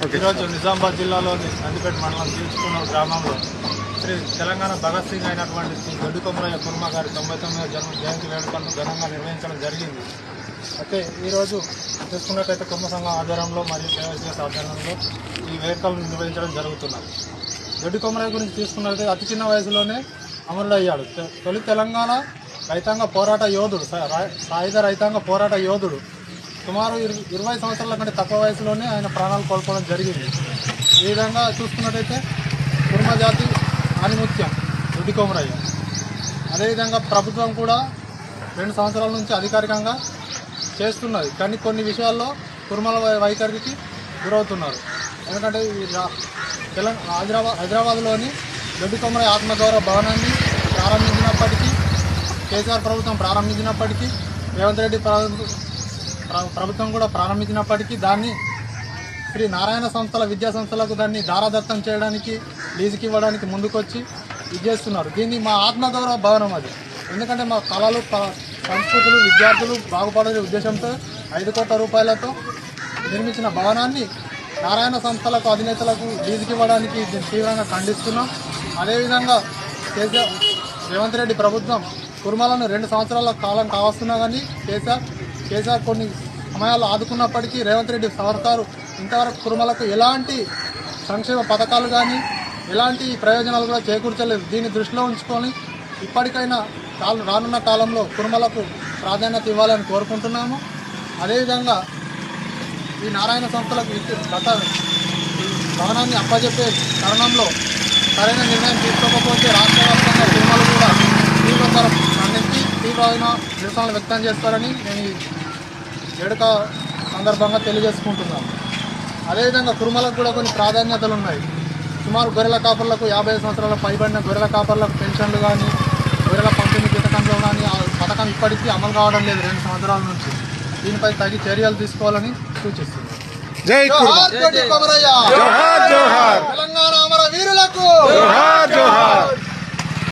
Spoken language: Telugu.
ఈరోజు నిజామాబాద్ జిల్లాలోని నందిపేట మండలం తీర్చుకున్న గ్రామంలో శ్రీ తెలంగాణ భగత్ సింగ్ అయినటువంటి శ్రీ దొడ్డి కొమరయ్య కుర్మ గారి 99వ జయంతి వేడుకలను ఘనంగా నిర్వహించడం జరిగింది. అయితే ఈరోజు చూసుకున్నట్లయితే కుర్మ సంఘం ఆధ్వర్యంలో మరియు కేవైసీఎస్ ఆధ్వర్యంలో ఈ వేడుకలను నిర్వహించడం జరుగుతున్నది. దొడ్డి కొమరయ్య గురించి తీసుకున్నట్లయితే అతి చిన్న వయసులోనే అమరుడయ్యాడు. తొలి తెలంగాణ రైతాంగ పోరాట యోధుడు, సాయుధ రైతాంగ పోరాట యోధుడు. సుమారు 20 సంవత్సరాల కంటే తక్కువ వయసులోనే ఆయన ప్రాణాలు కోల్పోవడం జరిగింది. ఈ విధంగా చూసుకున్నట్టయితే కుర్మ జాతి ఆనిముత్యం దొడ్డి కొమరయ్య. అదేవిధంగా ప్రభుత్వం కూడా 2 సంవత్సరాల నుంచి అధికారికంగా చేస్తున్నది, కానీ కొన్ని విషయాల్లో కుర్మల వైఖరికి గురవుతున్నారు. ఎందుకంటే హైదరాబాద్లోని దొడ్డి కొమరయ్య ఆత్మగౌరవ భవనాన్ని ప్రారంభించినప్పటికీ, కేసీఆర్ ప్రభుత్వం ప్రారంభించినప్పటికీ, రేవంత్ రెడ్డి ప్రభుత్వం కూడా ప్రారంభించినప్పటికీ దాన్ని శ్రీ నారాయణ సంస్థల విద్యా సంస్థలకు దాన్ని దారాదత్తం చేయడానికి, లీజుకి ఇవ్వడానికి ముందుకొచ్చి ఇది చేస్తున్నారు. దీన్ని మా ఆత్మగౌరవ భవనం అది. ఎందుకంటే మా కళలు, సంస్కృతులు, విద్యార్థులు బాగుపడే ఉద్దేశంతో 5 కోట్ల రూపాయలతో నిర్మించిన భవనాన్ని నారాయణ సంస్థలకు అధినేతలకు లీజుకి ఇవ్వడానికి తీవ్రంగా ఖండిస్తున్నాం. అదేవిధంగా రేవంత్ రెడ్డి ప్రభుత్వం కుర్మలను 2 సంవత్సరాల కాలం కావస్తున్నా కానీ కేసీఆర్ కొన్ని సమయాల్లో ఆదుకున్నప్పటికీ రేవంత్ రెడ్డి సర్కారు ఇంతవరకు కుర్మలకు ఎలాంటి సంక్షేమ పథకాలు కానీ ఎలాంటి ప్రయోజనాలు కూడా చేకూర్చలేదు. దీన్ని దృష్టిలో ఉంచుకొని ఇప్పటికైనా రానున్న కాలంలో కుర్మలకు ప్రాధాన్యత ఇవ్వాలని కోరుకుంటున్నాము. అదేవిధంగా ఈ నారాయణ సంస్థలకు గత భవనాన్ని అప్పజెప్పే తరుణంలో సరైన నిర్ణయం తీసుకోకపోతే రాష్ట్ర వ్యాప్తంగా కుర్మలు కూడా తీవ్రతర ఖండించి తీవ్రమైన నిరసనలు వ్యక్తం చేస్తారని నేను ఈ వేడుక సందర్భంగా తెలియజేసుకుంటున్నాను. అదేవిధంగా కుర్మలకు కూడా కొన్ని ప్రాధాన్యతలు ఉన్నాయి. సుమారు గొర్రెల కాపర్లకు 50 సంవత్సరాల పైబడిన గొర్రెల కాపర్లకు పెన్షన్లు కానీ, గొర్రెల పంపిణీ పథకంలో కానీ ఆ పథకం ఇప్పటికీ అమలు కావడం లేదు 2 సంవత్సరాల నుంచి. దీనిపై తగిన చర్యలు తీసుకోవాలని సూచిస్తుంది. తెలంగాణ అమర వీరులకు